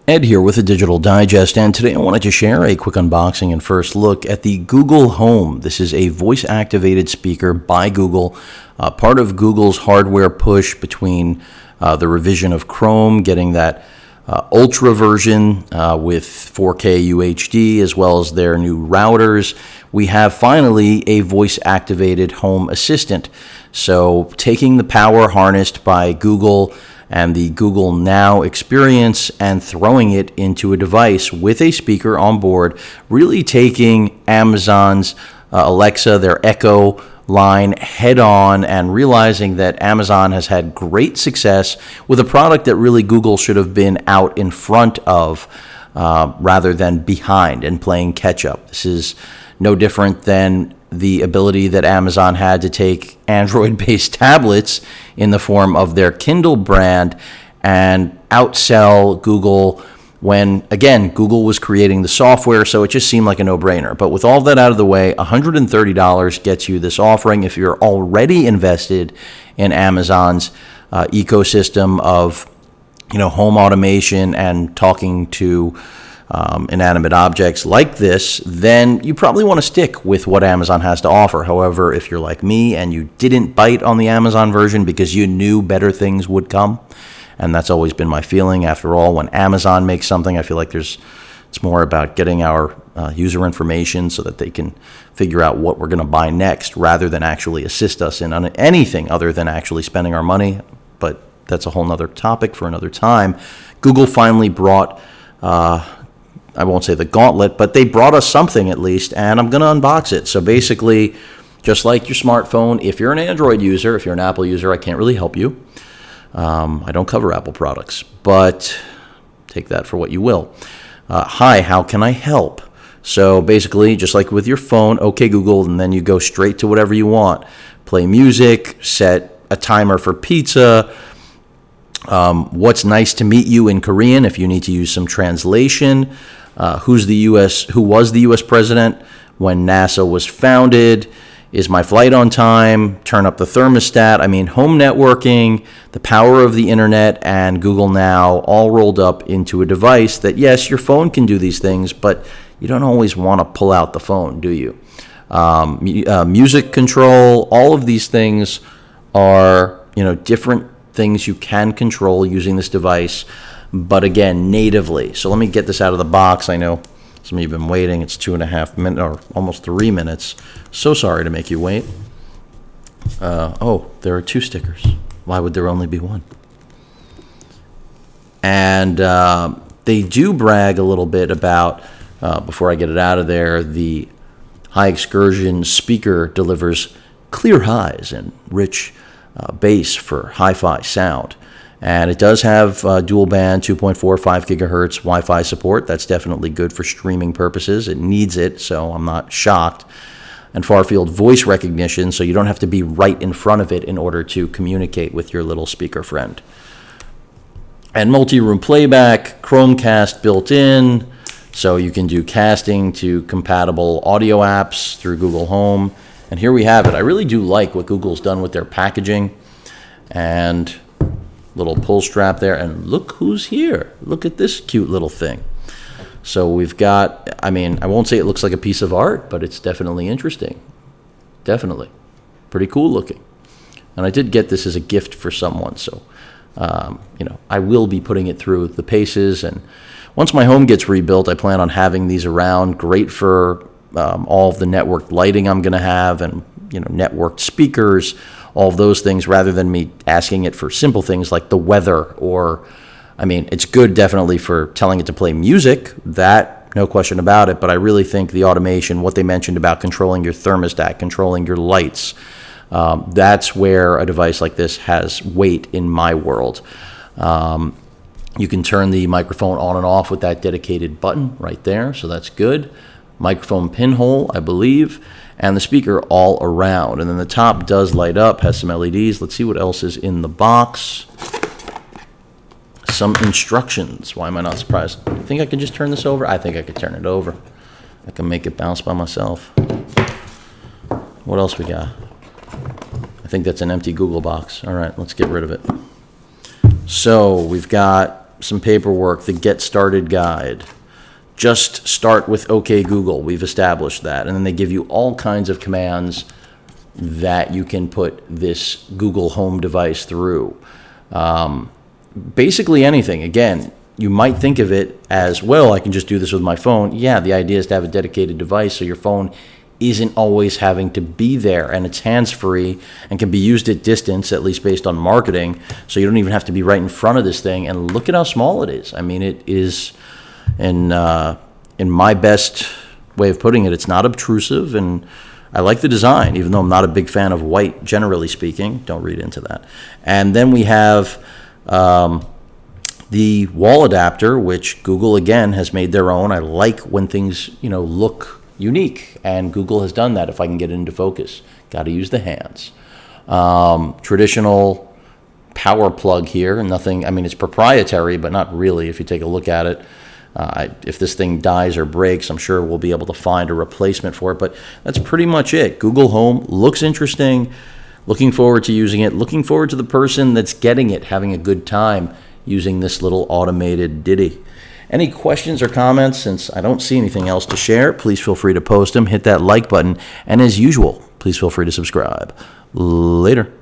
Ed here with a Digital Digest, and today I wanted to share a quick unboxing and first look at the Google Home. This is a voice-activated speaker by Google, part of Google's hardware push between the revision of Chrome, getting that Ultra version with 4K UHD, as well as their new routers. We have finally a voice-activated home assistant. So taking the power harnessed by Google and the Google Now experience and throwing it into a device with a speaker on board, really taking Amazon's Alexa, their Echo line head on, and realizing that Amazon has had great success with a product that really Google should have been out in front of rather than behind and playing catch up. This is no different than the ability that Amazon had to take Android-based tablets in the form of their Kindle brand and outsell Google when, again, Google was creating the software, so it just seemed like a no-brainer. But with all that out of the way, $130 gets you this offering if you're already invested in Amazon's ecosystem of, home automation and talking to inanimate objects like this. Then you probably want to stick with what Amazon has to offer. However, if you're like me and you didn't bite on the Amazon version because you knew better things would come, and that's always been my feeling. After all, when Amazon makes something, I feel like it's more about getting our user information so that they can figure out what we're going to buy next rather than actually assist us in anything other than actually spending our money. But that's a whole nother topic for another time. Google finally brought I won't say the gauntlet, but they brought us something at least, and I'm going to unbox it. So basically, just like your smartphone, if you're an Android user, if you're an Apple user, I can't really help you. I don't cover Apple products, but take that for what you will. Hi, how can I help? So basically, just like with your phone, okay, Google, and then you go straight to whatever you want. Play music, set a timer for pizza. What's nice to meet you in Korean if you need to use some translation. Who was the U.S. president when NASA was founded? Is my flight on time? Turn up the thermostat. I mean, home networking, the power of the internet, and Google Now all rolled up into a device that, yes, your phone can do these things, but you don't always want to pull out the phone, do you? Music control, all of these things are, different things you can control using this device, but again, natively. So let me get this out of the box. I know some of you have been waiting. It's 2.5 minutes, or almost 3 minutes. So sorry to make you wait. There are 2 stickers. Why would there only be 1? And they do brag a little bit about, before I get it out of there, the high excursion speaker delivers clear highs and rich bass for hi-fi sound. And it does have dual band 2.45 gigahertz Wi-Fi support. That's definitely good for streaming purposes. It needs it, so I'm not shocked. And far-field voice recognition, so you don't have to be right in front of it in order to communicate with your little speaker friend. And multi-room playback, Chromecast built in, so you can do casting to compatible audio apps through Google Home. And here we have it. I really do like what Google's done with their packaging. And little pull strap there. And look who's here. Look at this cute little thing. So we've got, I won't say it looks like a piece of art, but it's definitely interesting. Definitely. Pretty cool looking. And I did get this as a gift for someone. So, I will be putting it through the paces. And once my home gets rebuilt, I plan on having these around. Great for all of the networked lighting I'm going to have and, networked speakers, all of those things, rather than me asking it for simple things like the weather or, it's good definitely for telling it to play music, that, no question about it, but I really think the automation, what they mentioned about controlling your thermostat, controlling your lights, that's where a device like this has weight in my world. You can turn the microphone on and off with that dedicated button right there, so that's good. Microphone pinhole, I believe, and the speaker all around. And then the top does light up, has some LEDs. Let's see what else is in the box. Some instructions. Why am I not surprised? You think I could just turn this over? I think I could turn it over. I can make it bounce by myself. What else we got? I think that's an empty Google box. All right, let's get rid of it. So we've got some paperwork, the Get Started guide. Just start with OK Google. We've established that. And then they give you all kinds of commands that you can put this Google Home device through. Basically anything. Again, you might think of it as, well, I can just do this with my phone. Yeah, the idea is to have a dedicated device so your phone isn't always having to be there, and it's hands-free and can be used at distance, at least based on marketing, so you don't even have to be right in front of this thing. And look at how small it is. I mean, it is, in my best way of putting it, it's not obtrusive, and I like the design, even though I'm not a big fan of white, generally speaking. Don't read into that. And then we have the wall adapter, which Google, again, has made their own. I like when things, look unique, and Google has done that if I can get it into focus. Got to use the hands. Traditional power plug here, nothing, I mean, it's proprietary, but not really if you take a look at it. If this thing dies or breaks, I'm sure we'll be able to find a replacement for it, but that's pretty much it. Google Home looks interesting. Looking forward to using it. Looking forward to the person that's getting it having a good time using this little automated ditty. Any questions or comments? Since I don't see anything else to share, please feel free to post them. Hit that like button. And as usual, please feel free to subscribe. Later.